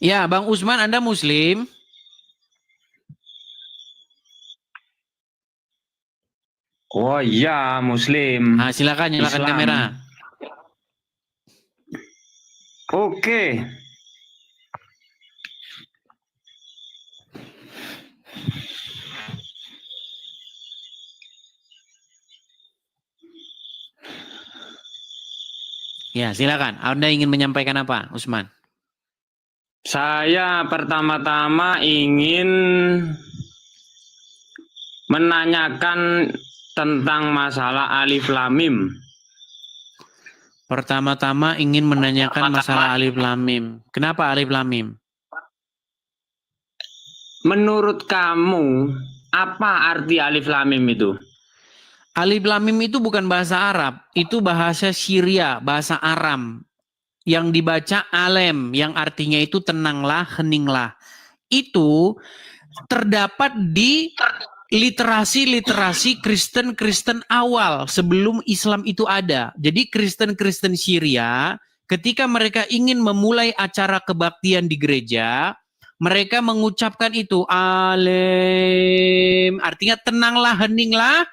Ya, Bang Usman, Anda Muslim? Oh iya, Muslim. Nah, silakan nyalakan Islam. kamera. Oke. Ya, silakan. Anda ingin menyampaikan apa, Usman? Saya pertama-tama ingin menanyakan tentang masalah alif lam mim. Pertama-tama ingin menanyakan masalah alif lam mim. Kenapa alif lam mim? Menurut kamu, apa arti alif lam mim itu? Alif lam mim itu bukan bahasa Arab, itu bahasa Syria, bahasa Aram. Yang dibaca alem, yang artinya itu tenanglah, heninglah. Itu terdapat di literasi Kristen awal sebelum Islam itu ada. Jadi Kristen Syria ketika mereka ingin memulai acara kebaktian di gereja, mereka mengucapkan itu alem, artinya tenanglah, heninglah.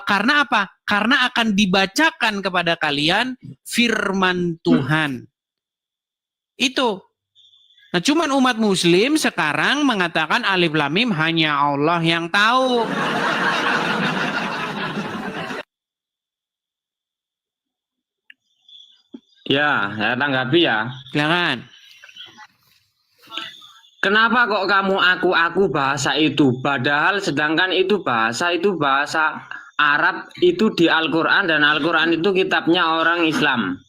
Karena apa? Karena akan dibacakan kepada kalian firman Tuhan. Itu. Nah, cuman umat muslim sekarang mengatakan alif lam mim hanya Allah yang tahu. Ya, saya tanggapi ya. Silakan. Kenapa kok kamu aku bahasa itu? Padahal sedangkan itu bahasa Arab itu di Al-Quran, dan Al-Quran itu kitabnya orang Islam.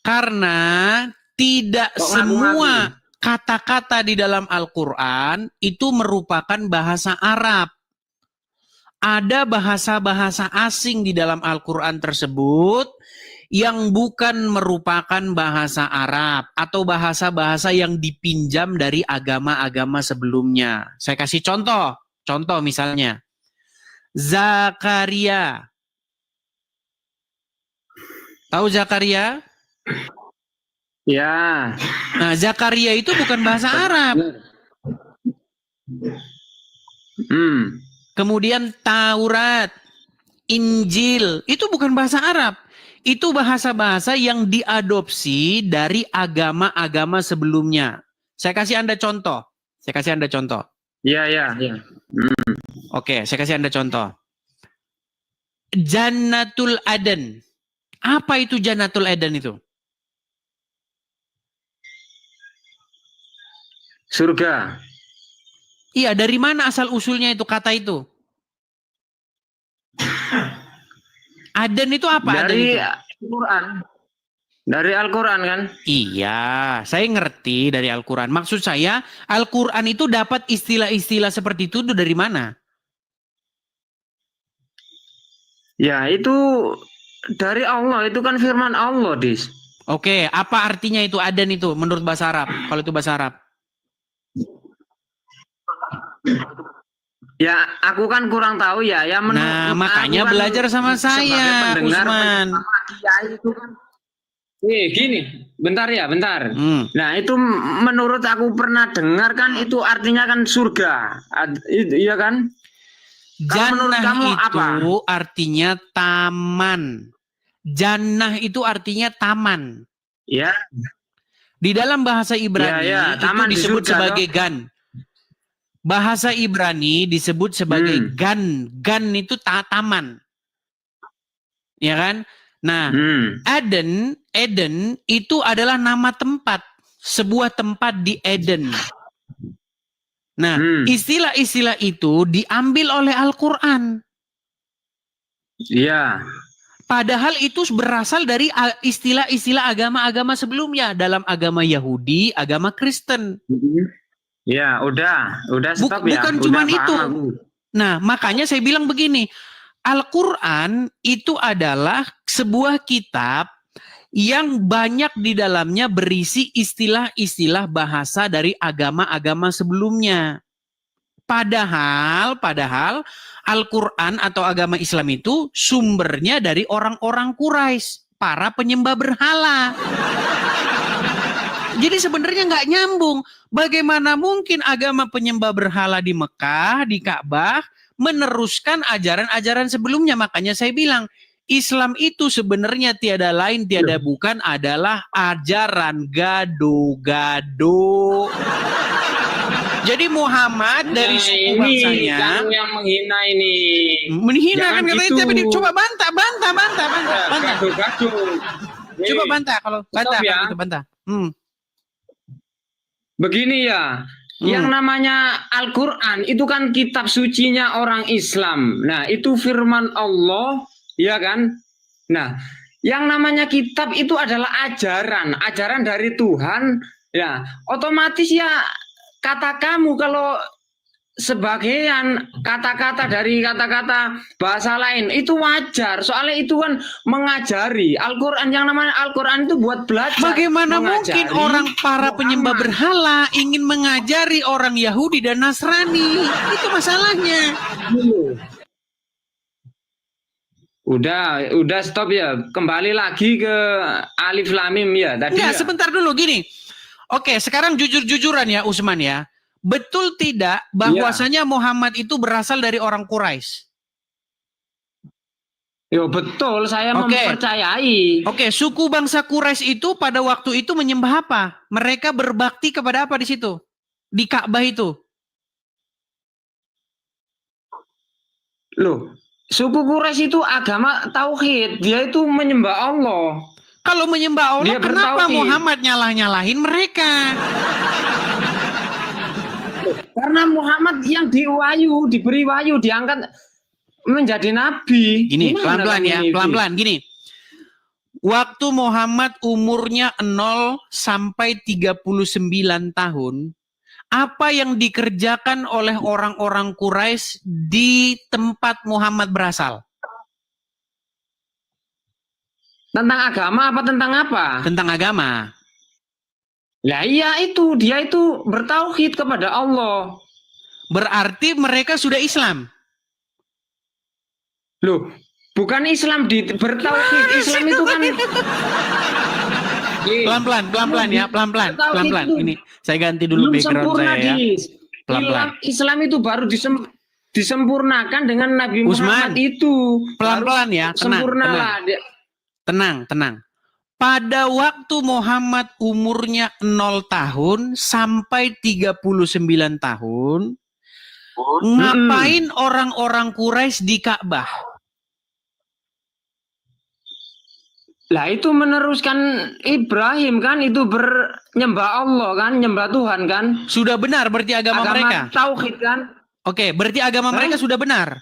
Karena tidak semua kata-kata di dalam Al-Quran itu merupakan bahasa Arab. Ada bahasa-bahasa asing di dalam Al-Quran tersebut yang bukan merupakan bahasa Arab atau bahasa-bahasa yang dipinjam dari agama-agama sebelumnya. Saya kasih contoh. Contoh misalnya. Zakaria. Tahu Zakaria? Ya. Nah, Zakaria itu bukan bahasa Arab. Kemudian Taurat, Injil, itu bukan bahasa Arab. Itu bahasa-bahasa yang diadopsi dari agama-agama sebelumnya. Saya kasih Anda contoh. Iya. Oke, saya kasih Anda contoh. Jannatul Aden. Apa itu Jannatul Aden itu? Surga. Iya, dari mana asal usulnya itu kata itu? Aden itu apa? Dari Al-Quran. Dari Al-Quran kan? Iya, saya ngerti dari Al-Quran. Maksud saya, Al-Quran itu dapat istilah-istilah seperti itu dari mana? Ya, itu dari Allah, itu kan firman Allah, Dis. Oke, apa artinya itu Aden itu menurut bahasa Arab? Kalau itu bahasa Arab. Ya, aku kan kurang tahu ya. Nah, makanya belajar sama saya, Usman. Gini, bentar. Nah, itu menurut aku pernah dengar kan, itu artinya kan surga. Iya kan? Jannah itu artinya taman. Jannah itu artinya taman. Ya. Di dalam bahasa Ibrani itu disebut sebagai gan. Bahasa Ibrani disebut sebagai gan. Gan itu taman. Ya kan? Nah, Eden itu adalah nama tempat. Sebuah tempat di Eden. Nah, istilah-istilah itu diambil oleh Al-Quran. Iya. Padahal itu berasal dari istilah-istilah agama-agama sebelumnya. Dalam agama Yahudi, agama Kristen. Ya, udah stop ya. Bukan cuma itu. Nah, makanya saya bilang begini. Al-Quran itu adalah sebuah kitab yang banyak di dalamnya berisi istilah-istilah bahasa dari agama-agama sebelumnya. Padahal Al-Quran atau agama Islam itu sumbernya dari orang-orang Quraisy, para penyembah berhala. Jadi sebenarnya nggak nyambung. Bagaimana mungkin agama penyembah berhala di Mekah, di Ka'bah, meneruskan ajaran-ajaran sebelumnya? Makanya saya bilang, Islam itu sebenarnya tiada lain, tiada bukan adalah ajaran gado-gado. Jadi Muhammad dari Nah, suku ini bangsanya kamu yang menghina ini. menghina Jangan kan katanya, gitu. tapi coba bantah. Gaduh-gaduh. Coba bantah kalau bantah Stop ya. kalau gitu bantah. Begini ya, yang namanya Al-Quran itu kan kitab sucinya orang Islam. Nah, itu firman Allah, ya kan? Nah, yang namanya kitab itu adalah ajaran dari Tuhan. Ya, otomatis ya kata kamu kalau sebagian kata-kata dari kata-kata bahasa lain itu wajar, soalnya itu kan mengajari. Al-Quran, yang namanya Al-Quran itu buat belajar. Bagaimana mungkin orang para penyembah berhala ingin mengajari orang Yahudi dan Nasrani? Itu masalahnya. Udah stop ya. Kembali lagi ke Alif Lam Mim ya. Tadi Enggak, ya. sebentar dulu gini. Oke, sekarang jujur-jujuran ya Usman ya. Betul tidak bahwasanya Muhammad itu berasal dari orang Quraisy? Yo betul, saya mempercayai. Oke, suku bangsa Quraisy itu pada waktu itu menyembah apa? Mereka berbakti kepada apa di situ? Di Ka'bah itu. Loh, suku Quraisy itu agama tauhid, dia itu menyembah Allah. Kalau menyembah Allah, Dia kenapa bertauhid. Muhammad nyalah-nyalahin mereka? Karena Muhammad yang diberi wahyu, diangkat menjadi nabi. Gini, Gimana pelan-pelan ya, ini? pelan-pelan gini. Waktu Muhammad umurnya 0 sampai 39 tahun, apa yang dikerjakan oleh orang-orang Quraisy di tempat Muhammad berasal? Tentang agama apa tentang apa? Tentang agama. Lah iya itu, dia itu bertauhid kepada Allah. Berarti mereka sudah Islam. Loh, bukan Islam bertauhid. Islam itu kan pelan-pelan ya, pelan-pelan. Ini saya ganti dulu background saya ya. Pelan-pelan. Islam itu baru disempurnakan dengan Nabi Muhammad itu. Pelan-pelan ya, tenang. Pada waktu Muhammad umurnya 0 tahun sampai 39 tahun, ngapain orang-orang Quraisy di Ka'bah? Lah itu meneruskan Ibrahim kan, itu bernyembah Allah kan, nyembah Tuhan kan. Sudah benar berarti agama mereka? Tauhid kan. Oke, berarti agama mereka sudah benar.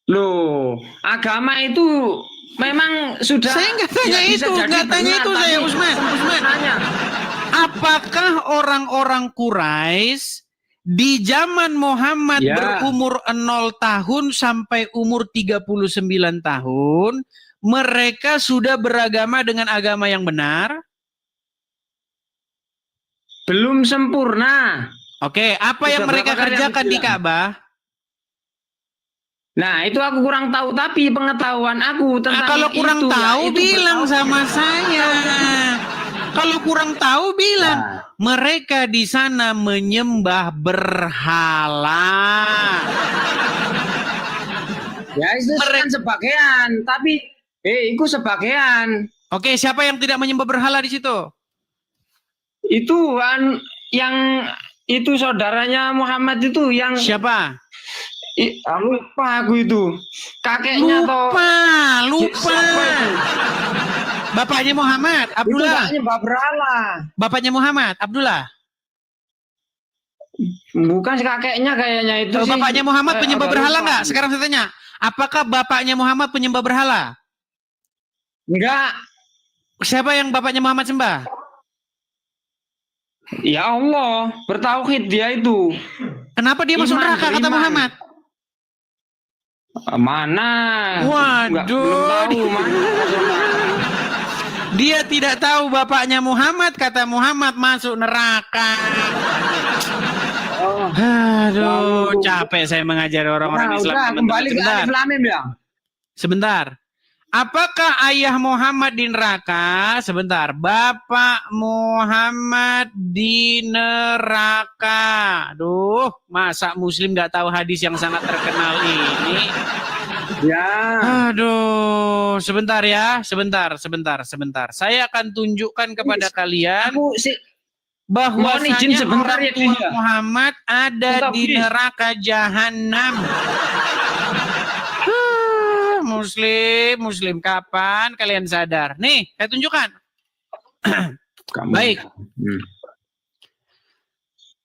Loh, agama itu memang sudah. Saya nggak tanya itu, saya Usman. Apakah orang-orang Quraisy di zaman Muhammad berumur 0 tahun sampai umur 39 tahun, mereka sudah beragama dengan agama yang benar? Belum sempurna. Oke, apa yang mereka kerjakan di Ka'bah? Nah, itu aku kurang tahu, tapi pengetahuan aku tentang kalau kurang itu, tahu bilang sama saya. Kalau kurang tahu bilang, mereka di sana menyembah berhala. Ya, itu kan sebagian, tapi itu sebagian. Oke, siapa yang tidak menyembah berhala di situ? Itu kan yang itu saudaranya Muhammad itu yang siapa? Lupa aku itu. Kakeknya lupa. Bapaknya Muhammad, Abdullah. Itu nyembah berhala. Bapaknya Muhammad, Abdullah. Bukan kakeknya kayaknya itu. Bapaknya Muhammad penyembah berhala nggak? Sekarang saya tanya, apakah bapaknya Muhammad penyembah berhala? Enggak. Siapa yang bapaknya Muhammad sembah? Ya Allah, bertauhid dia itu. Kenapa dia masuk neraka kata Muhammad? Mana? Waduh. Dia tidak tahu bapaknya Muhammad, kata Muhammad masuk neraka. Aduh, capek saya mengajari orang-orang Islam. Kembali ke Alif Lam Mim ya. Sebentar. Apakah ayah Muhammad di neraka? Sebentar. Bapak Muhammad di neraka. Aduh, masa Muslim nggak tahu hadis yang sangat terkenal ini? Ya. Aduh, sebentar ya. Sebentar. Saya akan tunjukkan kepada kalian Aku sih mohon bahwasanya izin sebentar orang ya, tua Dinda. Muhammad ada Bentar, di please. neraka jahanam. Muslim, kapan kalian sadar? Nih, saya tunjukkan. Kamu. Baik.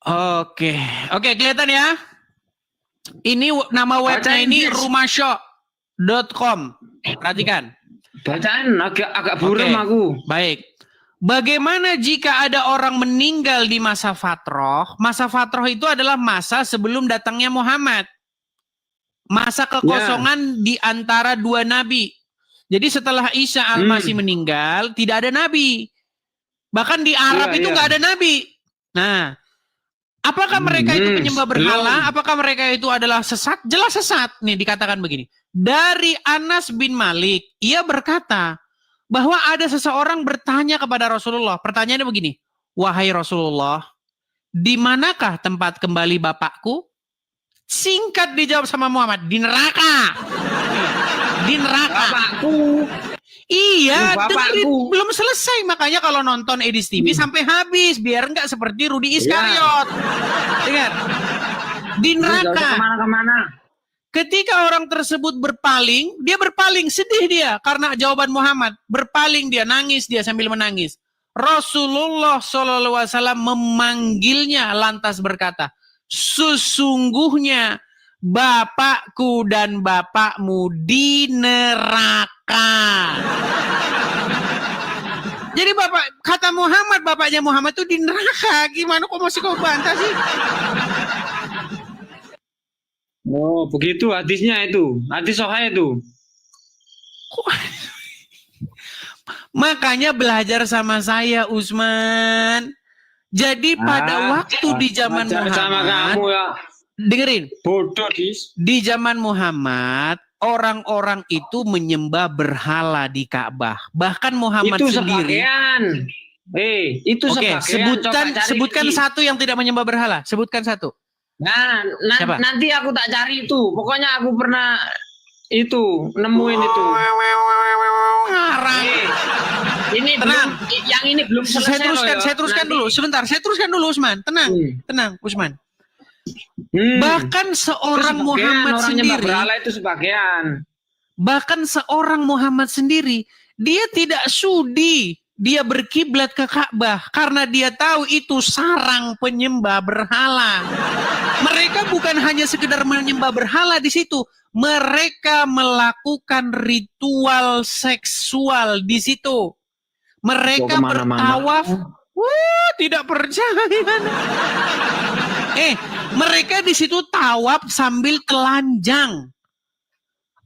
Oke, kelihatan ya? Ini nama webnya Bacain, ini please. rumahshop.com. Perhatikan. Bacaan agak buram Oke. aku. Baik. Bagaimana jika ada orang meninggal di masa fatroh? Masa fatroh itu adalah masa sebelum datangnya Muhammad. Masa kekosongan di antara dua nabi. Jadi setelah Isa al-Masih meninggal, tidak ada nabi. Bahkan di Arab itu nggak ada nabi. Nah, apakah mereka itu penyembah berhala? Apakah mereka itu adalah sesat? Jelas sesat. Nih dikatakan begini. Dari Anas bin Malik, ia berkata bahwa ada seseorang bertanya kepada Rasulullah. Pertanyaannya begini, wahai Rasulullah, di manakah tempat kembali bapakku? Singkat dijawab sama Muhammad, di neraka. Di neraka. Bapakku. Iya, Bapakku. dengerin, belum selesai. Makanya kalau nonton Edis TV sampai habis, biar nggak seperti Rudi Iskariot. Dengar. Di neraka. Kemana-kemana. Ketika orang tersebut berpaling, dia berpaling, sedih dia karena jawaban Muhammad. Berpaling dia, nangis dia sambil menangis. Rasulullah SAW memanggilnya lantas berkata, sesungguhnya bapakku dan bapakmu di neraka. Jadi kata Muhammad, bapaknya Muhammad itu di neraka. Gimana kok masih kau bantah sih? Oh, begitu hadisnya itu. Hadis sahih itu. Makanya belajar sama saya, Usman. Jadi pada waktu di zaman Belajar sama Muhammad, kamu ya. dengerin. Bodoh, Dis. Di zaman Muhammad, orang-orang itu menyembah berhala di Ka'bah. Bahkan Muhammad Itu sendiri. sebagian. Itu Oke, sebagian. sebutkan satu yang tidak menyembah berhala. Sebutkan satu. Nah, Siapa? nanti aku tak cari itu. Pokoknya aku pernah itu nemuin itu. Ngarang. Ini Tenang. yang ini belum selesai. Saya teruskan dulu. Sebentar, saya teruskan dulu, Usman. Tenang, Usman. Bahkan seorang Muhammad sendiri, itu sebagian. bahkan seorang Muhammad sendiri, dia tidak sudi dia berkiblat ke Ka'bah karena dia tahu itu sarang penyembah berhala. Mereka bukan hanya sekedar menyembah berhala di situ, mereka melakukan ritual seksual di situ. Mereka bertawaf. Wah, tidak percaya. Mereka di situ tawaf sambil telanjang.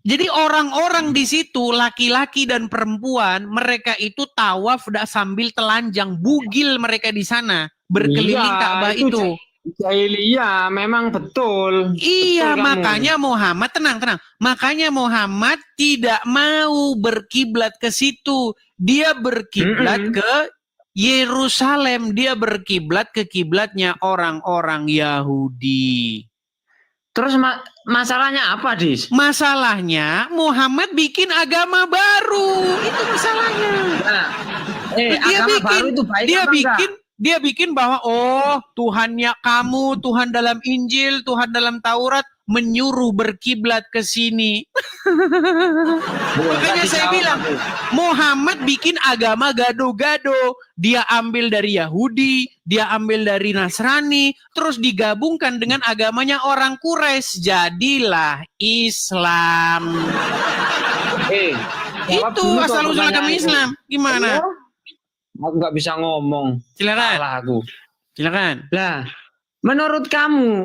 Jadi orang-orang di situ, laki-laki dan perempuan, mereka itu tawaf sambil telanjang, bugil mereka di sana, berkeliling Ka'bah itu. Jahiliyah, memang betul. Iya, betul makanya Muhammad, tenang. Makanya Muhammad tidak mau berkiblat ke situ. Dia berkiblat ke Yerusalem. Dia berkiblat ke kiblatnya orang-orang Yahudi. Terus masalahnya apa, Dis? Masalahnya Muhammad bikin agama baru. Itu masalahnya. Nah, agama baru itu baik dia bikin bahwa Tuhannya kamu, Tuhan dalam Injil, Tuhan dalam Taurat menyuruh berkiblat ke sini. Makanya saya bilang Muhammad bikin agama gado-gado. Dia ambil dari Yahudi, dia ambil dari Nasrani, terus digabungkan dengan agamanya orang Quraisy. Jadilah Islam. Itu asal-usul agama Islam. Gimana? Aku nggak bisa ngomong. Silakan. Salah aku. Silakan. Lah, menurut kamu,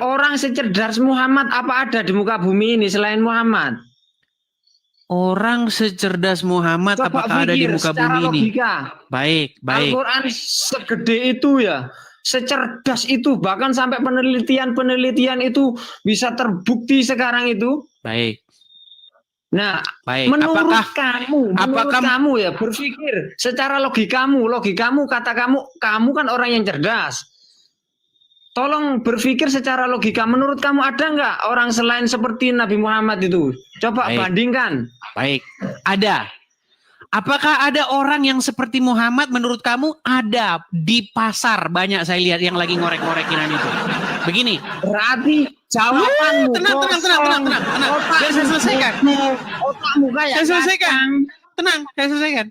orang secerdas Muhammad apa ada di muka bumi ini selain Muhammad? Orang secerdas Muhammad apakah ada di muka bumi ini? Logika. Baik. Al-Quran segede itu ya, secerdas itu, bahkan sampai penelitian itu bisa terbukti sekarang itu. Baik. Nah, Baik. menurut apakah- kamu ya berpikir secara logikamu kata kamu kan orang yang cerdas. Tolong berpikir secara logika. Menurut kamu ada nggak orang selain seperti Nabi Muhammad itu? Coba Baik. bandingkan. Baik, ada. Apakah ada orang yang seperti Muhammad menurut kamu? Ada. Di pasar banyak saya lihat yang lagi ngorek-ngorekinan itu. Begini. Berarti jawabanmu Tenang. Biar saya selesaikan. Otakmu kayak Saya selesaikan. kacang. Tenang, saya selesaikan.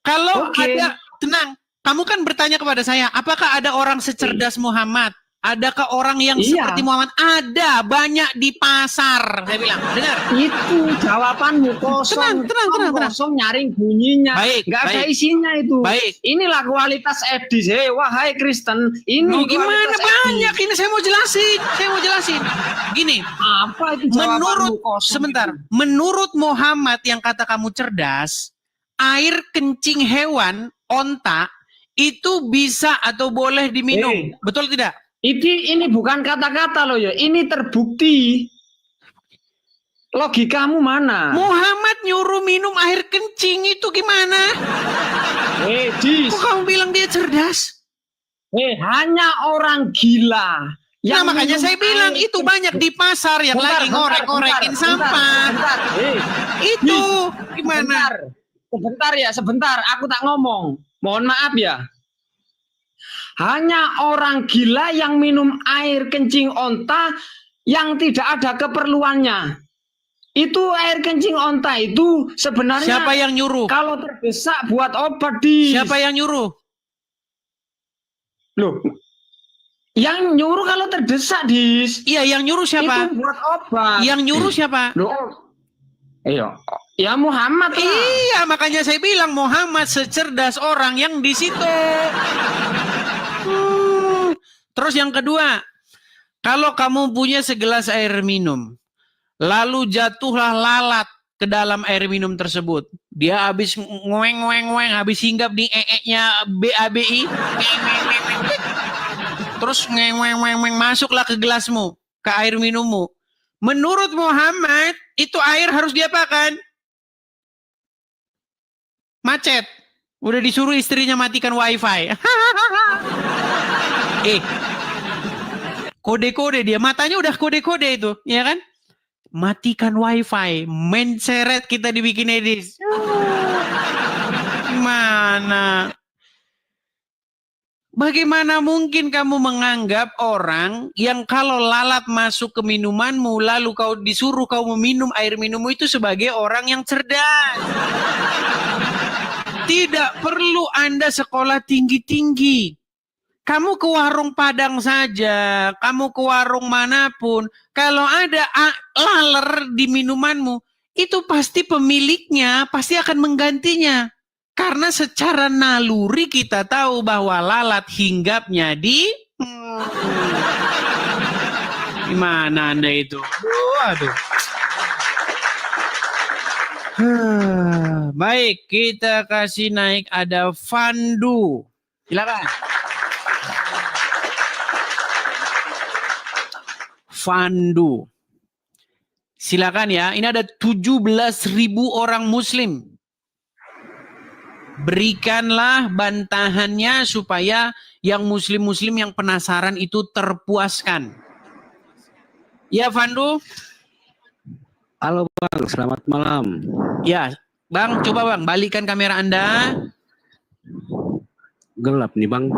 Kalau Oke. ada, tenang. Kamu kan bertanya kepada saya, apakah ada orang secerdas Muhammad? Adakah orang yang Iya. seperti Muhammad? Ada, banyak di pasar. Saya bilang, dengar. Itu jawabanmu kosong. Tenang. Kosong nyaring bunyinya. Baik, Nggak ada baik. isinya itu. Baik. Inilah kualitas Edis. Wahai Kristen, ini Mau gimana kualitas banyak Edis. ini saya mau jelasin. Gini, Apa itu jawabanmu kosong? sebentar. Menurut Muhammad yang kata kamu cerdas, air kencing hewan, onta, itu bisa atau boleh diminum. Betul tidak? Ini bukan kata-kata loh ya. Ini terbukti. Logikamu mana? Muhammad nyuruh minum air kencing itu gimana? Dis. Kok kamu bilang dia cerdas? Hanya orang gila. Nah makanya saya bilang air itu banyak di pasar yang lagi ngorek-ngorekin sampah. Itu gimana? Sebentar. Aku tak ngomong. Mohon maaf ya. Hanya orang gila yang minum air kencing onta yang tidak ada keperluannya. Itu air kencing onta itu sebenarnya Siapa yang nyuruh? kalau terdesak buat obat di. Siapa yang nyuruh? Loh, yang nyuruh kalau terdesak dis. Iya, yang nyuruh siapa? Itu buat obat. Yang nyuruh siapa? Loh, ya Muhammad lah. Iya, makanya saya bilang Muhammad secerdas orang yang di situ. Terus yang kedua, kalau kamu punya segelas air minum, lalu jatuhlah lalat ke dalam air minum tersebut. Dia habis ngoeng, habis hinggap di nya BABI. Terus ngoeng, masuklah ke gelasmu, ke air minummu. Menurut Muhammad, itu air harus diapakan? Macet. Udah disuruh istrinya matikan wifi. Kode-kode dia, matanya udah kode-kode itu, ya kan? Matikan wifi, menceret kita dibikin edis. Gimana? Bagaimana mungkin kamu menganggap orang yang kalau lalat masuk ke minumanmu, lalu kau disuruh kau meminum air minummu itu sebagai orang yang cerdas? Tidak perlu Anda sekolah tinggi-tinggi. Kamu ke warung Padang saja, kamu ke warung manapun, kalau ada laler di minumanmu, itu pasti pemiliknya pasti akan menggantinya. Karena secara naluri kita tahu bahwa lalat hinggapnya di... Gimana Anda itu? Waduh. Baik, kita kasih naik ada Fandu. Silakan. Fandu. Silakan ya, ini ada 17.000 orang muslim. Berikanlah bantahannya supaya yang muslim-muslim yang penasaran itu terpuaskan. Ya Fandu. Halo Bang, selamat malam. Ya, Bang, coba Bang, balikkan kamera Anda. Gelap nih Bang.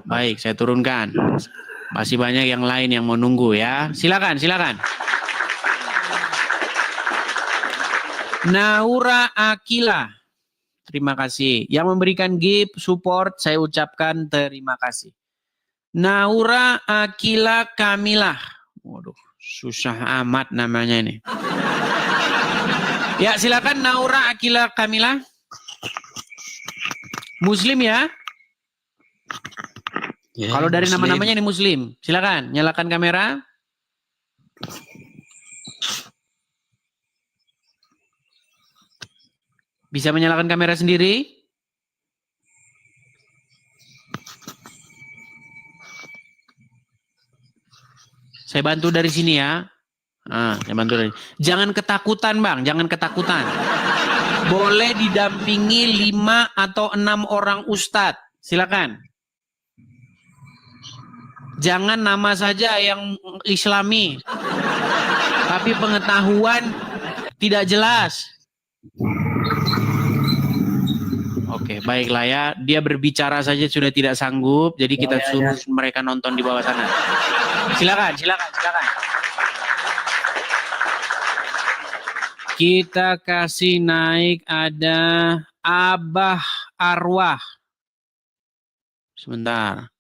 Baik, saya turunkan. Masih banyak yang lain yang mau nunggu ya. Silakan. Naura Akila. Terima kasih. Yang memberikan gift, support, saya ucapkan terima kasih. Naura Akila Kamilah. Waduh, susah amat namanya ini. Ya, silakan Naura Akila Kamilah. Muslim ya? Ya, Kalau dari Muslim. nama-namanya ini Muslim. Silakan, nyalakan kamera. Bisa menyalakan kamera sendiri? Saya bantu dari sini ya. Saya bantu dari. Jangan ketakutan Bang, jangan ketakutan. Boleh didampingi 5 atau 6 orang ustadz. Silakan. Jangan nama saja yang Islami, tapi pengetahuan tidak jelas. Oke, baiklah ya. Dia berbicara saja sudah tidak sanggup, jadi kita suruh mereka nonton di bawah sana. Silakan. Kita kasih naik ada Abah Arwah. Sebentar.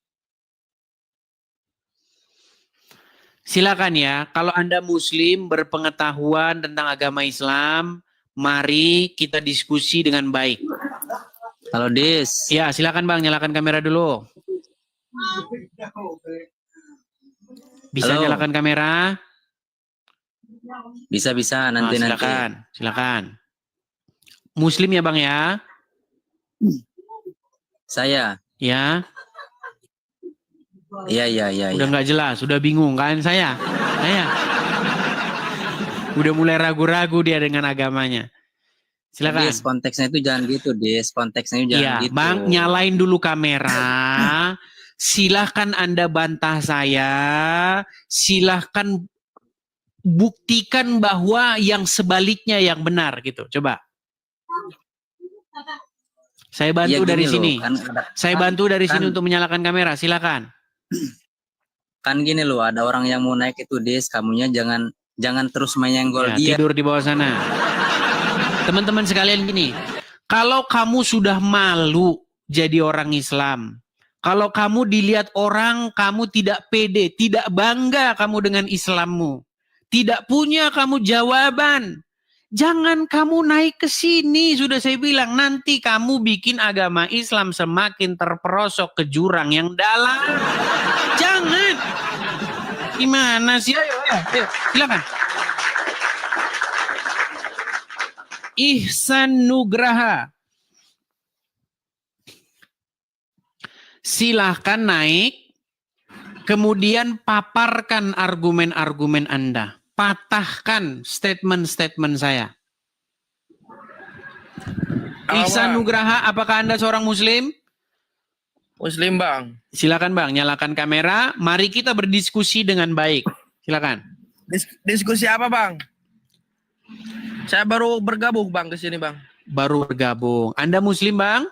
Silakan ya, kalau Anda Muslim berpengetahuan tentang agama Islam, mari kita diskusi dengan baik. Halo Dis. Ya, silakan Bang, nyalakan kamera dulu. Bisa Halo. nyalakan kamera? Bisa nanti. Silakan. Muslim ya Bang ya? Saya. Ya. Iya. Udah nggak jelas, udah bingung kan saya. Udah mulai ragu-ragu dia dengan agamanya. Silakan. Dis, konteksnya itu jangan gitu, Dis. Konteksnya jangan Iya, gitu. Bang, nyalain dulu kamera. Silahkan Anda bantah saya. Silahkan buktikan bahwa yang sebaliknya yang benar gitu. Coba. Saya bantu Ya, dari gini sini. loh, Saya bantu dari sini untuk menyalakan kamera. Silakan. Kan gini loh, ada orang yang mau naik itu, Dis. Kamunya jangan terus menyenggol Ya, dia. tidur di bawah sana. Teman-teman sekalian gini, kalau kamu sudah malu jadi orang Islam, kalau kamu dilihat orang, kamu tidak pede, tidak bangga kamu dengan Islammu, tidak punya kamu jawaban, jangan kamu naik ke sini. Sudah saya bilang, nanti kamu bikin agama Islam semakin terperosok ke jurang yang dalam. Jangan. Gimana sih? Ayo, silakan. Ihsan Nugraha. Silahkan naik, kemudian paparkan argumen-argumen Anda. Patahkan statement-statement saya. Ihsan Nugraha, apakah Anda seorang Muslim? Muslim Bang. Silakan Bang, nyalakan kamera. Mari kita berdiskusi dengan baik. Silakan. Diskusi apa Bang? Saya baru bergabung Bang ke sini Bang. Baru bergabung. Anda Muslim Bang?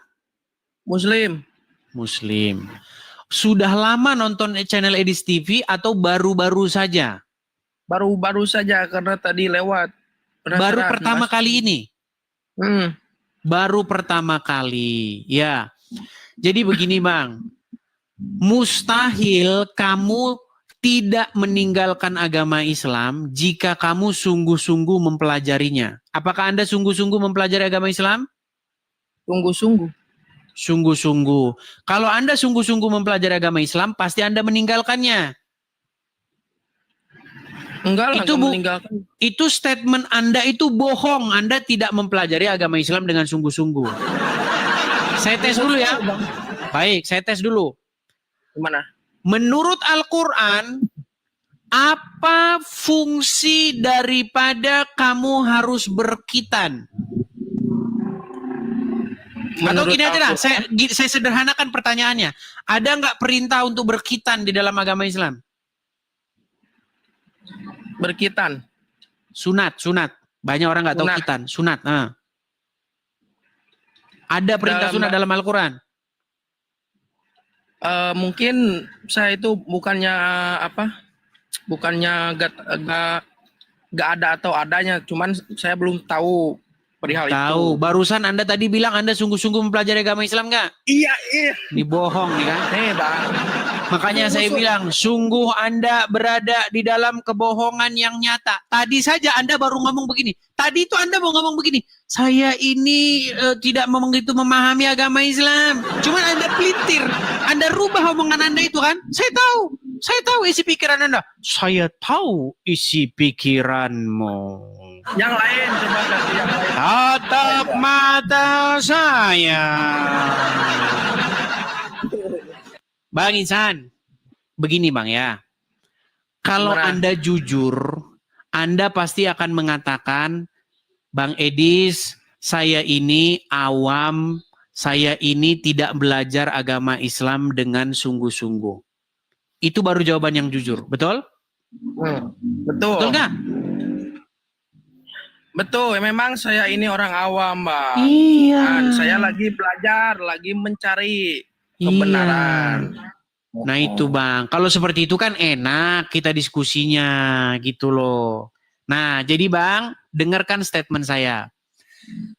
Muslim. Muslim. Sudah lama nonton channel Edis TV atau baru-baru saja? Baru-baru saja karena tadi lewat. Baru pertama kali ini? Hmm. Baru pertama kali. Ya. Jadi begini Bang. Mustahil kamu tidak meninggalkan agama Islam jika kamu sungguh-sungguh mempelajarinya. Apakah Anda sungguh-sungguh mempelajari agama Islam? Sungguh-sungguh. Sungguh-sungguh. Kalau Anda sungguh-sungguh mempelajari agama Islam, pasti Anda meninggalkannya. Enggak lah, Itu meninggalkan. Itu statement Anda itu bohong. Anda tidak mempelajari agama Islam dengan sungguh-sungguh. Saya tes dulu ya. Baik, saya tes dulu. Gimana? Menurut Al-Quran, apa fungsi daripada kamu harus berkitan? Atau gini aja lah, saya sederhanakan pertanyaannya. Ada nggak perintah untuk berkitan di dalam agama Islam? Berkitan. Sunat. Banyak orang nggak tahu Sunat. kitan. Sunat. Ada perintah sunat dalam Al-Quran? Mungkin saya itu bukannya gak ada atau adanya, cuman saya belum tahu perihal itu. Tahu. Barusan Anda tadi bilang Anda sungguh-sungguh mempelajari agama Islam nggak? Iya. Ini bohong nih kan? Bang. Makanya saya bilang, sungguh Anda berada di dalam kebohongan yang nyata. Tadi saja Anda baru ngomong begini. Tadi itu Anda mau ngomong begini. Saya ini tidak begitu memahami agama Islam. Cuman Anda pelintir. Anda rubah omongan Anda itu kan? Saya tahu isi pikiran Anda. Saya tahu isi pikiranmu. Yang lain, coba kasih yang lain. Tatap mata saya. Bang Insan, begini Bang ya. Kalau Gimana? Anda jujur, Anda pasti akan mengatakan, Bang Edis, saya ini awam, saya ini tidak belajar agama Islam dengan sungguh-sungguh. Itu baru jawaban yang jujur, betul? Betul. Betul nggak? Betul, memang saya ini orang awam, Bang. Iya. Dan saya lagi belajar, lagi mencari kebenaran. Nah itu Bang, kalau seperti itu kan enak kita diskusinya gitu loh. Nah jadi Bang, dengarkan statement saya.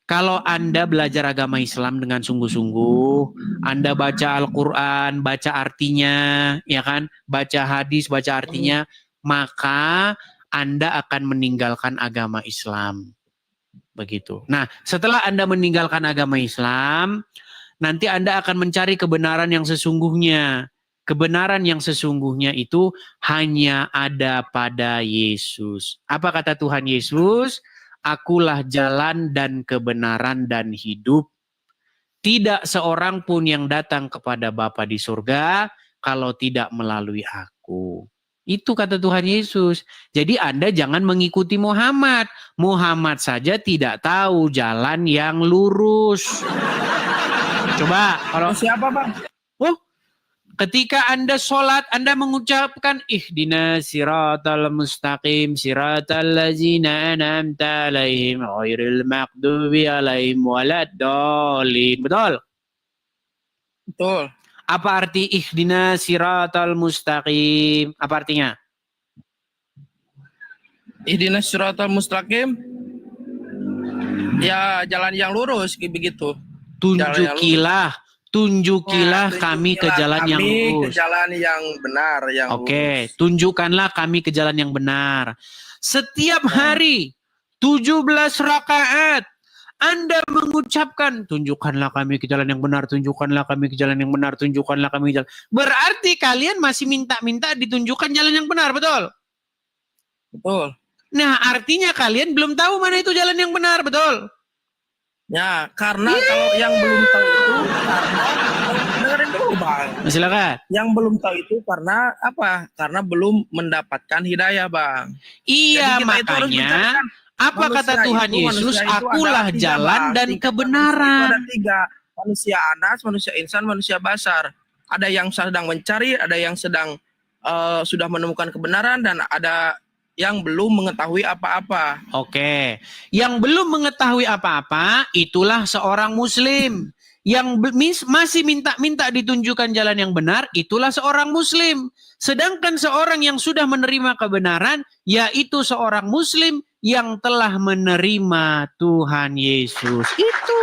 Kalau Anda belajar agama Islam dengan sungguh-sungguh, Anda baca Al-Quran, baca artinya, ya kan, baca hadis, baca artinya, maka Anda akan meninggalkan agama Islam. Begitu. Nah, setelah Anda meninggalkan agama Islam, nanti Anda akan mencari kebenaran yang sesungguhnya. Kebenaran yang sesungguhnya itu hanya ada pada Yesus. Apa kata Tuhan Yesus? Akulah jalan dan kebenaran dan hidup. Tidak seorang pun yang datang kepada Bapa di surga kalau tidak melalui aku. Itu kata Tuhan Yesus. Jadi Anda jangan mengikuti Muhammad. Muhammad saja tidak tahu jalan yang lurus. Coba kalau Siapa, Bang? oh, ketika Anda sholat, Anda mengucapkan ihdinas siratal mustaqim siratal ladzina an'amta alaihim ghairil maghdubi alaihim waladdallin. Betul? Betul. Apa arti ihdinas siratal mustaqim? Apa artinya? Ihdinas siratal mustaqim. Ya, jalan yang lurus begitu. Tunjukilah kami ke jalan yang lurus. Ke jalan yang benar, yang Oke, tunjukkanlah kami ke jalan yang benar. Setiap hari 17 rakaat Anda mengucapkan, tunjukkanlah kami ke jalan yang benar, tunjukkanlah kami ke jalan yang benar, tunjukkanlah kami ke jalan. Berarti kalian masih minta-minta ditunjukkan jalan yang benar, betul? Betul. Nah, artinya kalian belum tahu mana itu jalan yang benar, betul? Ya, karena kalau yang belum tahu itu dengerin dulu, Bang. Silakan. Yang belum tahu itu karena apa? Karena belum mendapatkan hidayah, Bang. Iya, Jadi kita itu harus makanya menjadikan apa kata Tuhan Yesus? Akulah jalan dan kebenaran. Ada 3, manusia anas, manusia insan, manusia basar. Ada yang sedang mencari, ada yang sedang sudah menemukan kebenaran, dan ada yang belum mengetahui apa-apa. Oke, yang belum mengetahui apa-apa itulah seorang muslim. Yang masih minta-minta ditunjukkan jalan yang benar itulah seorang muslim. Sedangkan seorang yang sudah menerima kebenaran yaitu seorang muslim yang telah menerima Tuhan Yesus. Itu.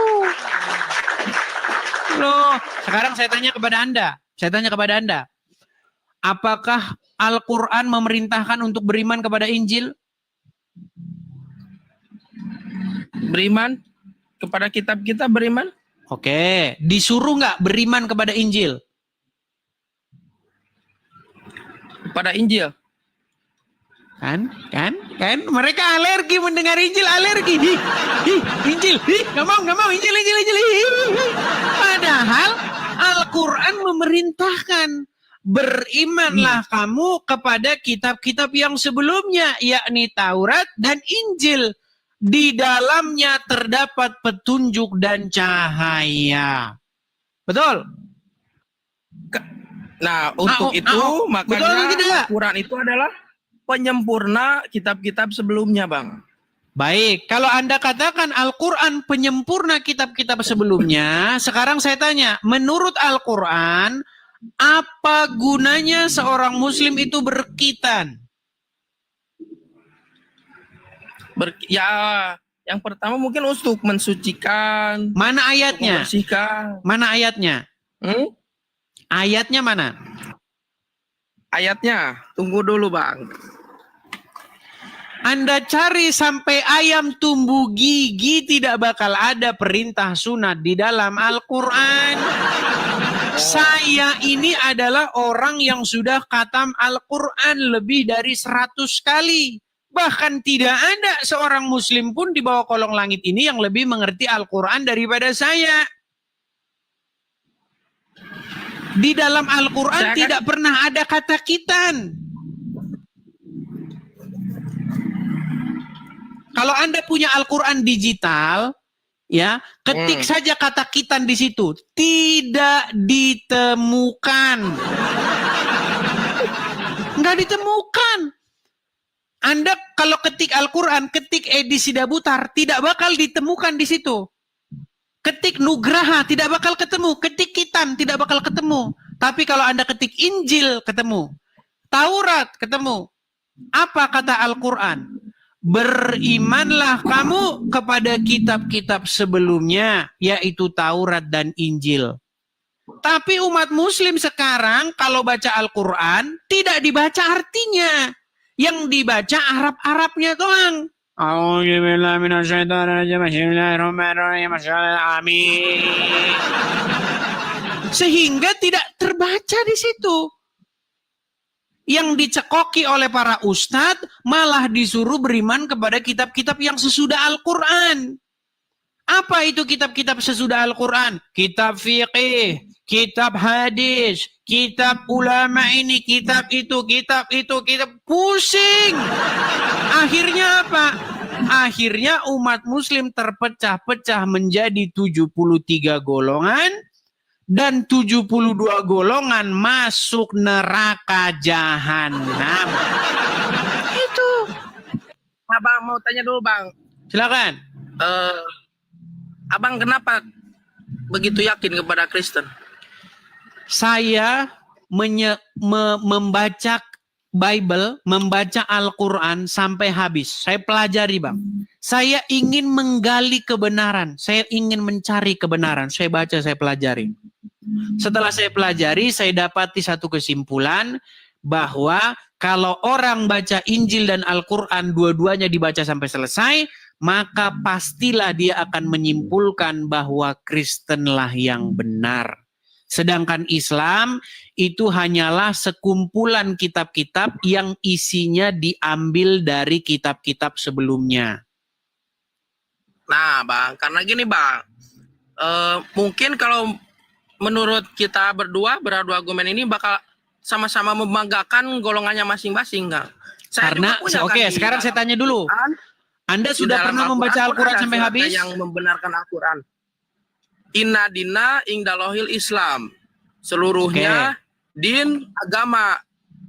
Loh, sekarang saya tanya kepada Anda. Apakah Al-Quran memerintahkan untuk beriman kepada Injil? Beriman kepada kitab kita, beriman. Oke, disuruh nggak beriman kepada Injil? Kepada Injil. Kan? Mereka alergi mendengar Injil, alergi. Injil, nggak mau, Injil. Padahal Al-Quran memerintahkan. Berimanlah kamu kepada kitab-kitab yang sebelumnya, yakni Taurat dan Injil. Di dalamnya terdapat petunjuk dan cahaya. Betul? Nah, untuk itu makanya Al-Quran itu adalah penyempurna kitab-kitab sebelumnya, Bang. Baik, kalau Anda katakan Al-Quran penyempurna kitab-kitab sebelumnya, sekarang saya tanya, menurut Al-Quran, apa gunanya seorang muslim itu berkhitan? Yang pertama mungkin untuk mensucikan. Mana ayatnya? Membersihkan. Mana ayatnya? Ayatnya mana? Ayatnya, tunggu dulu, Bang. Anda cari sampai ayam tumbuh gigi tidak bakal ada perintah sunat di dalam Al-Quran. Saya ini adalah orang yang sudah khatam Al-Quran lebih dari 100 kali. Bahkan tidak ada seorang muslim pun di bawah kolong langit ini yang lebih mengerti Al-Quran daripada saya. Di dalam Al-Quran tidak pernah ada kata khitan. Kalau Anda punya Al-Quran digital, ya, ketik saja kata khitan di situ, tidak ditemukan. Nggak ditemukan. Anda kalau ketik Al-Quran, ketik edisi Dabutar, tidak bakal ditemukan di situ. Ketik Nugraha, tidak bakal ketemu. Ketik khitan, tidak bakal ketemu. Tapi kalau Anda ketik Injil, ketemu. Taurat, ketemu. Apa kata Al-Quran? Berimanlah kamu kepada kitab-kitab sebelumnya, yaitu Taurat dan Injil. Tapi umat muslim sekarang kalau baca Al-Quran, tidak dibaca artinya. Yang dibaca Arab-Arabnya doang. Sehingga tidak terbaca di situ. Yang dicekoki oleh para ustadz malah disuruh beriman kepada kitab-kitab yang sesudah Al-Quran. Apa itu kitab-kitab sesudah Al-Quran? Kitab fiqih, kitab hadis, kitab ulama ini, kitab itu, kitab pusing. Akhirnya apa? Akhirnya umat muslim terpecah-pecah menjadi 73 golongan. Dan 72 golongan masuk neraka jahanam. Itu. Abang mau tanya dulu bang. Silakan. Abang kenapa begitu yakin kepada Kristen? Saya membaca Bible, membaca Al-Quran sampai habis. Saya pelajari bang. Saya ingin menggali kebenaran. Saya ingin mencari kebenaran. Saya baca, saya pelajari. Setelah saya pelajari, saya dapati satu kesimpulan bahwa kalau orang baca Injil dan Al-Quran dua-duanya dibaca sampai selesai, maka pastilah dia akan menyimpulkan bahwa Kristenlah yang benar. Sedangkan Islam itu hanyalah sekumpulan kitab-kitab yang isinya diambil dari kitab-kitab sebelumnya. Nah bang, karena gini bang, mungkin kalau menurut kita berdua beradu argumen ini bakal sama-sama membanggakan golongannya masing-masing, Kang. Karena oke, sekarang saya tanya dulu. Anda sudah pernah membaca Al-Quran sampai habis? Yang membenarkan Al-Quran. Inna dina ingdalohil Islam. Seluruhnya din agama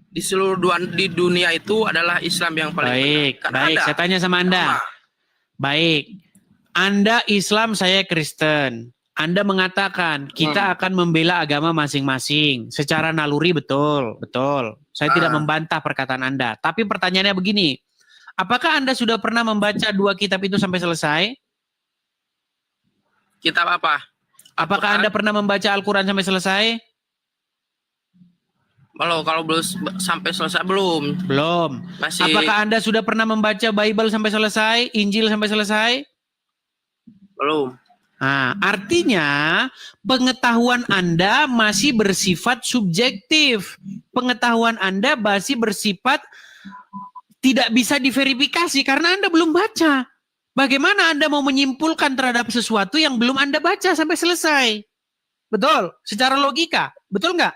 di seluruh di dunia itu adalah Islam yang paling benar. Baik, saya tanya sama Anda. Baik, Anda Islam, saya Kristen. Anda mengatakan kita akan membela agama masing-masing. Secara naluri betul. Saya tidak membantah perkataan Anda. Tapi pertanyaannya begini, apakah Anda sudah pernah membaca dua kitab itu sampai selesai? Kitab apa? Apakah Anda pernah membaca Al-Quran sampai selesai? Kalau belum sampai selesai belum. Belum. Masih. Apakah Anda sudah pernah membaca Bible sampai selesai? Injil sampai selesai? Belum. Nah, artinya pengetahuan Anda masih bersifat subjektif. Pengetahuan Anda masih bersifat tidak bisa diverifikasi karena Anda belum baca. Bagaimana Anda mau menyimpulkan terhadap sesuatu yang belum Anda baca sampai selesai? Betul? Secara logika. Betul nggak?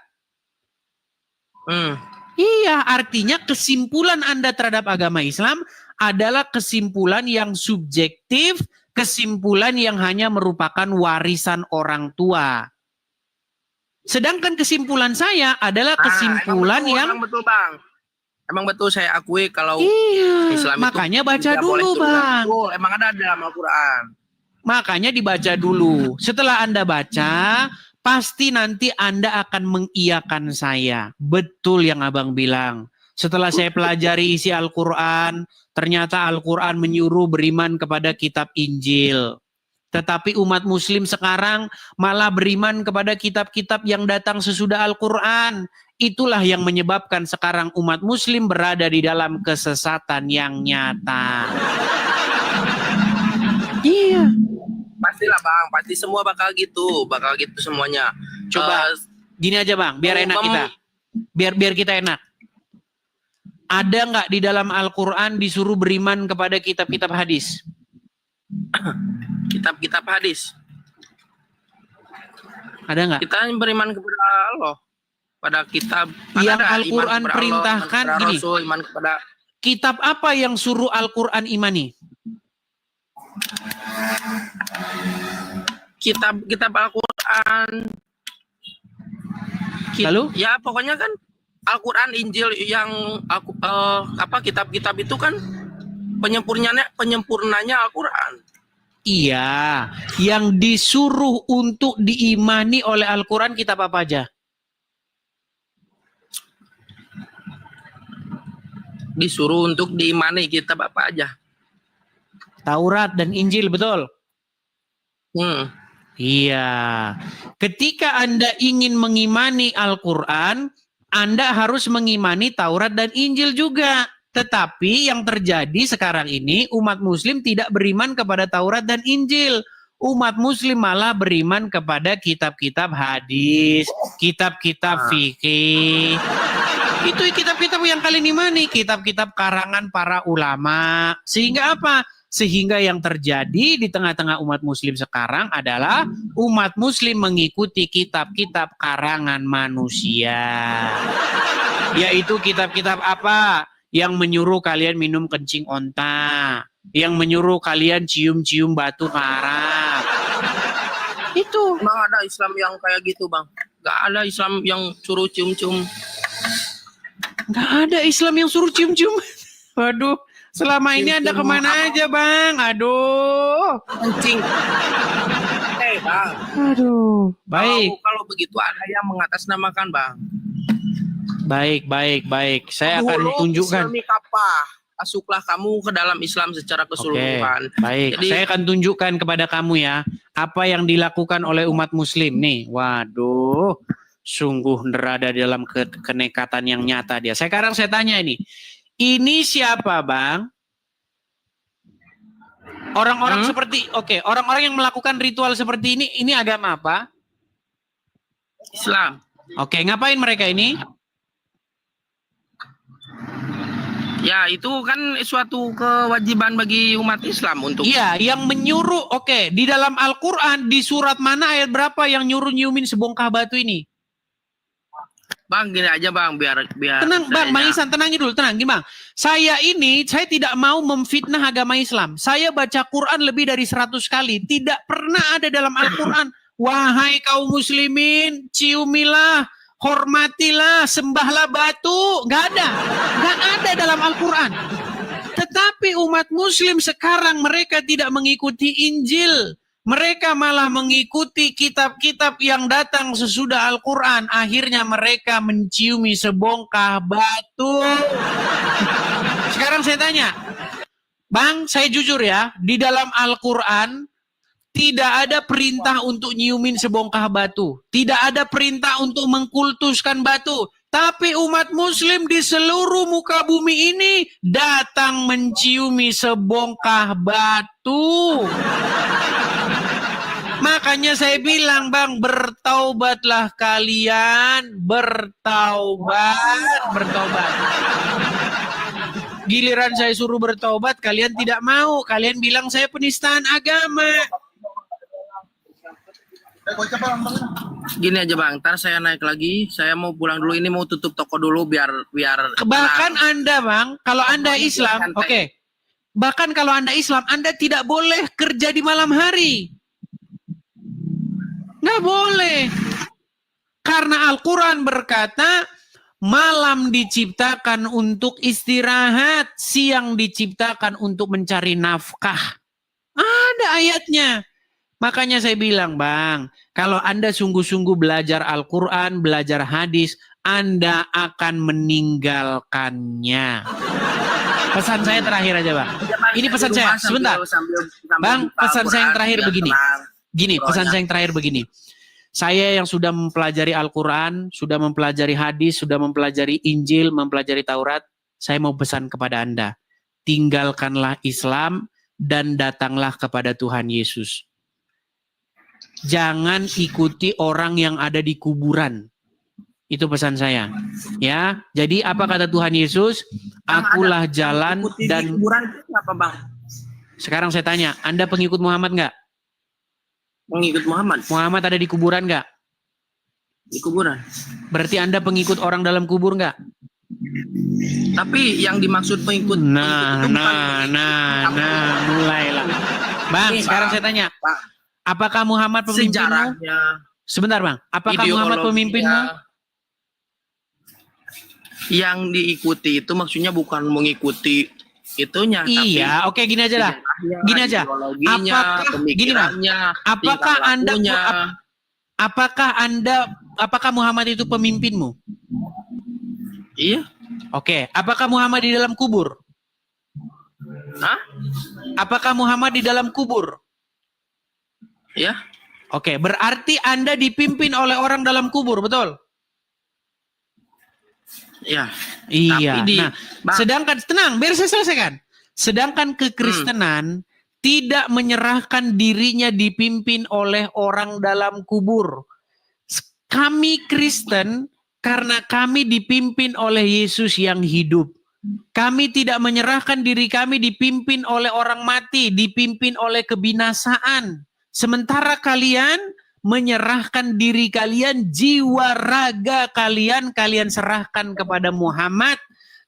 Iya, artinya kesimpulan Anda terhadap agama Islam adalah kesimpulan yang subjektif, kesimpulan yang hanya merupakan warisan orang tua. Sedangkan kesimpulan saya adalah kesimpulan emang betul Bang. Emang betul saya akui kalau Islam makanya itu baca dulu Bang. Betul, emang ada dalam Al-Quran. Makanya dibaca dulu. Setelah Anda baca, pasti nanti Anda akan mengiyakan saya. Betul yang Abang bilang. Setelah saya pelajari isi Al-Quran, ternyata Al-Quran menyuruh beriman kepada kitab Injil. Tetapi umat muslim sekarang malah beriman kepada kitab-kitab yang datang sesudah Al-Quran. Itulah yang menyebabkan sekarang umat muslim berada di dalam kesesatan yang nyata. Iya. Pastilah Bang, pasti semua bakal gitu semuanya. Coba gini aja Bang, biar enak kita. Biar kita enak. Ada nggak di dalam Al-Quran disuruh beriman kepada kitab-kitab hadis? Kitab-kitab hadis. Ada nggak? Kita beriman kepada Allah. Pada kitab. Yang Al-Quran perintahkan Allah, gini. Rasul, iman kepada... Kitab apa yang suruh Al-Quran imani? kitab Al-Quran. Lalu? Ya pokoknya kan Al-Quran, Injil yang kitab-kitab itu kan penyempurnanya Al-Quran. Iya, yang disuruh untuk diimani oleh Al-Quran kitab apa aja? Disuruh untuk diimani kitab apa aja? Taurat dan Injil, betul? Iya. Ketika Anda ingin mengimani Al-Quran, Anda harus mengimani Taurat dan Injil juga. Tetapi yang terjadi sekarang ini, umat muslim tidak beriman kepada Taurat dan Injil. Umat muslim malah beriman kepada kitab-kitab hadis, kitab-kitab fikih. Itu kitab-kitab yang kalian imani, kitab-kitab karangan para ulama. Sehingga apa? Sehingga yang terjadi di tengah-tengah umat muslim sekarang adalah umat muslim mengikuti kitab-kitab karangan manusia. Yaitu kitab-kitab apa? Yang menyuruh kalian minum kencing onta, yang menyuruh kalian cium-cium batu haram. Itu. Bang, ada Islam yang kayak gitu, Bang? Gak ada Islam yang suruh cium-cium. Gak ada Islam yang suruh cium-cium. Waduh, selama ini Anda kemana aja, Bang? Aduh. Kencing. Bang. Aduh. Baik. Kalau begitu ada yang mengatasnamakan, Bang. Baik. Saya akan tunjukkan. Masuklah kamu ke dalam Islam secara keseluruhan. Oke, baik. Jadi, saya akan tunjukkan kepada kamu ya apa yang dilakukan oleh umat muslim nih. Waduh, sungguh berada dalam kenekatan yang nyata dia. Sekarang saya tanya ini siapa, Bang? Orang-orang seperti, orang-orang yang melakukan ritual seperti ini agama apa? Islam. Oke, ngapain mereka ini? Ya, itu kan suatu kewajiban bagi umat Islam untuk... Iya, yang menyuruh, di dalam Al-Quran, di surat mana ayat berapa yang nyuruh nyiumin sebongkah batu ini? Bang, gini aja, Bang, biar tenang, Bang Isan, tenangin dulu, tenang, gini, Bang. Saya tidak mau memfitnah agama Islam. Saya baca Quran lebih dari 100 kali. Tidak pernah ada dalam Al-Quran, wahai kaum muslimin, ciumilah, hormatilah, sembahlah batu. Nggak ada dalam Al-Quran. Tetapi umat muslim sekarang mereka tidak mengikuti Injil. Mereka malah mengikuti kitab-kitab yang datang sesudah Al-Quran. Akhirnya mereka menciumi sebongkah batu. Sekarang saya tanya, Bang, saya jujur ya, di dalam Al-Quran tidak ada perintah untuk nyiumin sebongkah batu. Tidak ada perintah untuk mengkultuskan batu. Tapi umat muslim di seluruh muka bumi ini datang menciumi sebongkah batu. Makanya saya bilang, Bang, bertaubatlah kalian. Bertaubat. Giliran saya suruh bertaubat, kalian tidak mau. Kalian bilang saya penistaan agama. Gini aja, Bang, ntar saya naik lagi, saya mau pulang dulu, ini mau tutup toko dulu biar bahkan Anda, Bang, kalau Anda Islam, bahkan kalau Anda Islam, Anda tidak boleh kerja di malam hari. Nggak boleh. Karena Al-Quran berkata, malam diciptakan untuk istirahat, siang diciptakan untuk mencari nafkah. Ada ayatnya. Makanya saya bilang, Bang, kalau Anda sungguh-sungguh belajar Al-Quran, belajar hadis, Anda akan meninggalkannya. Pesan saya terakhir aja, Bang. Ini pesan saya, sebentar. Bang, pesan saya yang terakhir begini. Pesan saya yang terakhir begini. Saya yang sudah mempelajari Al-Quran, sudah mempelajari hadis, sudah mempelajari Injil, mempelajari Taurat, saya mau pesan kepada Anda. Tinggalkanlah Islam dan datanglah kepada Tuhan Yesus. Jangan ikuti orang yang ada di kuburan. Itu pesan saya. Ya, jadi apa kata Tuhan Yesus? Akulah jalan dan... Kuburan itu apa, Bang? Sekarang saya tanya, Anda pengikut Muhammad nggak? Pengikut Muhammad. Muhammad ada di kuburan nggak? Di kuburan. Berarti Anda pengikut orang dalam kubur nggak? Tapi yang dimaksud pengikut mulailah. Bang, Nih, sekarang Bang. saya tanya. Bang. Apakah Muhammad pemimpinmu? Sejarahnya, Sebentar Bang. Apakah Muhammad ideologinya, pemimpinmu? yang diikuti itu maksudnya bukan mengikuti itunya, Iya, oke gini aja lah. sejarahnya, Gini aja. ideologinya, Gini Bang. pemikirannya, Apakah tingkah Anda lakunya. apakah Muhammad itu pemimpinmu? Iya. Oke, apakah Muhammad di dalam kubur? Hah? Apakah Muhammad di dalam kubur? Ya. Oke, berarti Anda dipimpin oleh orang dalam kubur, betul? Ya. Iya. Tapi Nah, Bang, sedangkan tenang, biar saya selesaikan. Sedangkan kekristenan tidak menyerahkan dirinya dipimpin oleh orang dalam kubur. Kami Kristen karena kami dipimpin oleh Yesus yang hidup. Kami tidak menyerahkan diri kami dipimpin oleh orang mati, dipimpin oleh kebinasaan. Sementara kalian menyerahkan diri kalian, jiwa raga kalian serahkan kepada Muhammad.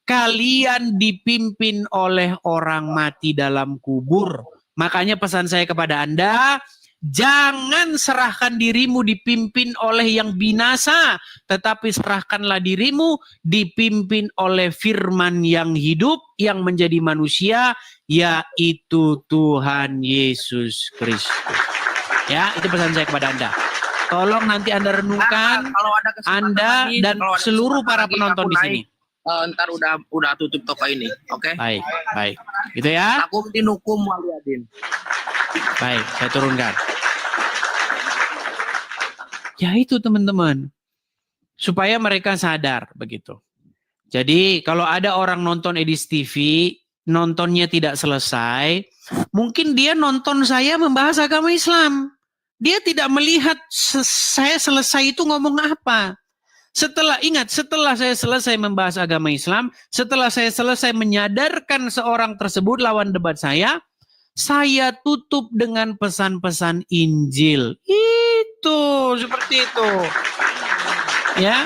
Kalian dipimpin oleh orang mati dalam kubur. Makanya pesan saya kepada Anda, jangan serahkan dirimu dipimpin oleh yang binasa, tetapi serahkanlah dirimu dipimpin oleh firman yang hidup, yang menjadi manusia, yaitu Tuhan Yesus Kristus. Ya, itu pesan saya kepada Anda. Tolong nanti Anda renungkan, kalau ada kesempatan Anda lagi, dan kalau ada seluruh kesempatan para lagi, penonton aku di naik, sini. Ntar udah tutup toko ini, oke? Baik, baik. Gitu ya. Aku dinukum waliadin. Baik, saya turunkan. Ya itu teman-teman. Supaya mereka sadar begitu. Jadi kalau ada orang nonton Edis TV, nontonnya tidak selesai, mungkin dia nonton saya membahas agama Islam. Dia tidak melihat saya selesai itu ngomong apa. Setelah saya selesai membahas agama Islam, setelah saya selesai menyadarkan seorang tersebut lawan debat saya tutup dengan pesan-pesan Injil. Itu, seperti itu. Ya.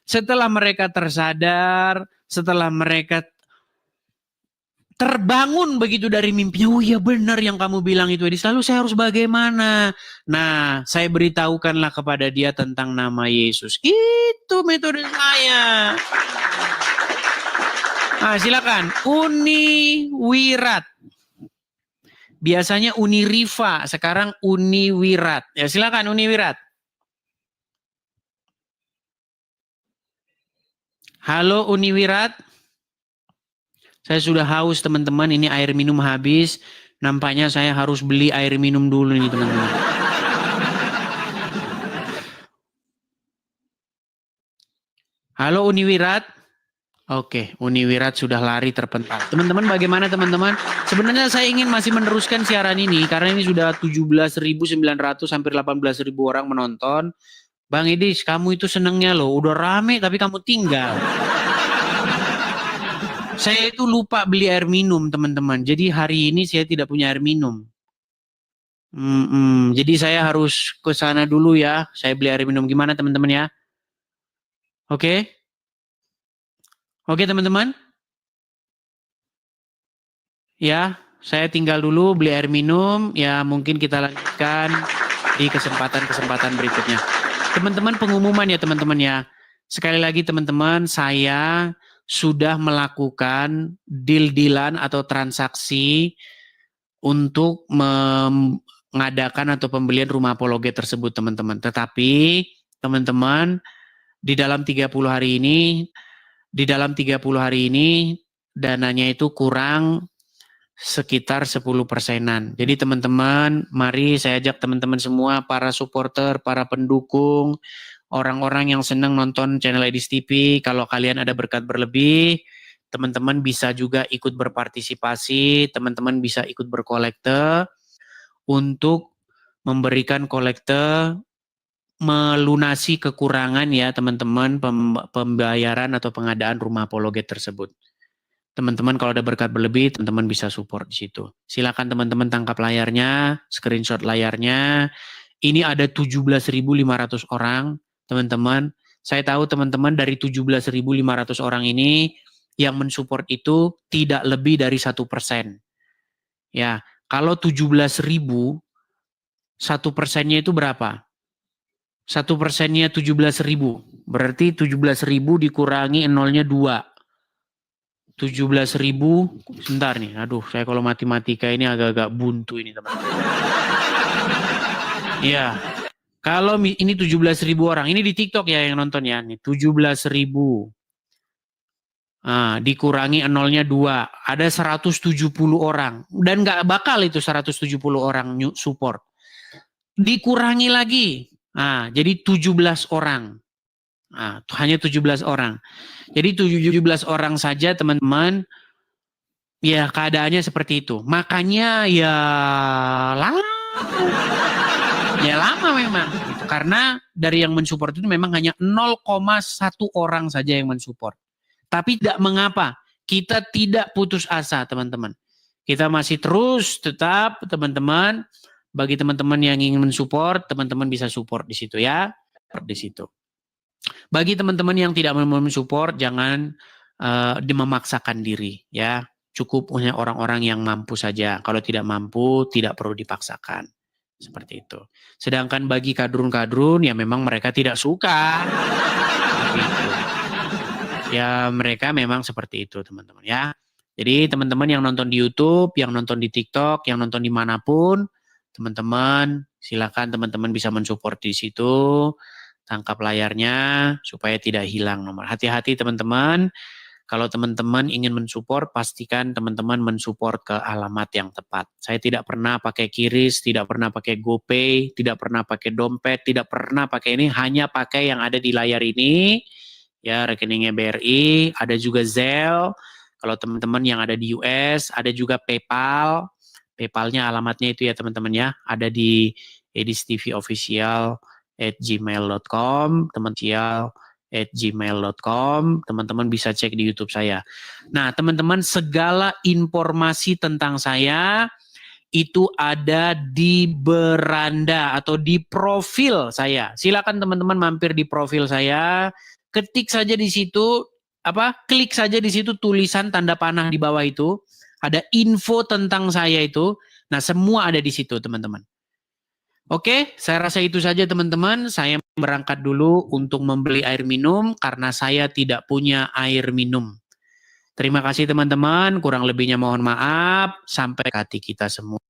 Setelah mereka tersadar, setelah mereka terbangun begitu dari mimpinya, oh iya benar yang kamu bilang itu, lalu saya harus bagaimana? Nah, saya beritahukanlah kepada dia tentang nama Yesus. Itu metode saya. Nah, silakan. Uni Wirat. Biasanya Uni Riva, sekarang Uni Wirat. Ya, silakan Uni Wirat. Halo Uni Wirat. Saya sudah haus teman-teman, ini air minum habis. Nampaknya saya harus beli air minum dulu nih teman-teman. Halo Uni Wirat. Oke, Uni Wirat sudah lari terpental. Teman-teman bagaimana teman-teman? Sebenarnya saya ingin masih meneruskan siaran ini karena ini sudah 17.900 hampir 18.000 orang menonton. Bang Idis, kamu itu senengnya loh, udah rame tapi kamu tinggal. Saya itu lupa beli air minum teman-teman. Jadi hari ini saya tidak punya air minum. Jadi saya harus ke sana dulu ya. Saya beli air minum. Gimana teman-teman ya? Oke? Oke teman-teman? Ya, saya tinggal dulu beli air minum. Ya mungkin kita lanjutkan di kesempatan-kesempatan berikutnya. Teman-teman pengumuman ya teman-teman ya. Sekali lagi teman-teman, saya sudah melakukan deal-dealan atau transaksi untuk mengadakan atau pembelian rumah apologet tersebut teman-teman. Tetapi teman-teman di dalam 30 hari ini dananya itu kurang sekitar 10%-an. Jadi teman-teman, mari saya ajak teman-teman semua, para supporter, para pendukung, orang-orang yang senang nonton channel Edis TV, kalau kalian ada berkat berlebih, teman-teman bisa juga ikut berpartisipasi, teman-teman bisa ikut berkolekte untuk memberikan kolekte melunasi kekurangan ya teman-teman pembayaran atau pengadaan rumah apologet tersebut. Teman-teman kalau ada berkat berlebih, teman-teman bisa support di situ. Silakan teman-teman tangkap layarnya, screenshot layarnya. Ini ada 17.500 orang. Teman-teman, saya tahu teman-teman dari 17.500 orang ini yang mensupport itu tidak lebih dari 1%. Ya, kalau 17.000, 1%-nya itu berapa? 1%-nya 17.000. Berarti 17.000 dikurangi nolnya 2. 17.000, sebentar nih. Aduh, saya kalau matematika ini agak-agak buntu ini, teman-teman. Iya. Kalau ini 17.000 orang, ini di TikTok ya yang nonton ya, nih 17.000. Dikurangi nolnya 2, ada 170 orang. Dan nggak bakal itu 170 orang support. Dikurangi lagi, jadi 17 orang. Hanya 17 orang. Jadi 17 orang saja teman-teman, ya keadaannya seperti itu. Makanya ya lama. Ya lama memang. Gitu. Karena dari yang mensupport itu memang hanya 0,1 orang saja yang mensupport. Tapi tidak mengapa. Kita tidak putus asa teman-teman. Kita masih terus tetap teman-teman. Bagi teman-teman yang ingin mensupport, teman-teman bisa support di situ ya. Di situ. Bagi teman-teman yang tidak mau mensupport, jangan memaksakan diri ya. Cukup punya orang-orang yang mampu saja. Kalau tidak mampu, tidak perlu dipaksakan. Seperti itu. Sedangkan bagi kadrun-kadrun, ya memang mereka tidak suka. Gitu. Ya mereka memang seperti itu teman-teman ya. Jadi teman-teman yang nonton di YouTube, yang nonton di TikTok, yang nonton dimanapun, teman-teman silakan teman-teman bisa mensupport di situ. Tangkap layarnya supaya tidak hilang nomor. Hati-hati teman-teman. Kalau teman-teman ingin mensupport, pastikan teman-teman mensupport ke alamat yang tepat. Saya tidak pernah pakai QRIS, tidak pernah pakai GoPay, tidak pernah pakai dompet, tidak pernah pakai ini, hanya pakai yang ada di layar ini. Ya, rekeningnya BRI, ada juga Zelle. Kalau teman-teman yang ada di US, ada juga PayPal. PayPal-nya alamatnya itu ya teman-teman ya, ada di edistvofficial@gmail.com, teman-teman@gmail.com, teman-teman bisa cek di YouTube saya. Nah, teman-teman segala informasi tentang saya itu ada di beranda atau di profil saya. Silakan teman-teman mampir di profil saya, ketik saja di situ, klik saja di situ tulisan tanda panah di bawah itu, ada info tentang saya itu. Nah, semua ada di situ, teman-teman. Oke, saya rasa itu saja teman-teman. Saya berangkat dulu untuk membeli air minum karena saya tidak punya air minum. Terima kasih teman-teman. Kurang lebihnya mohon maaf. Sampai hati kita semua.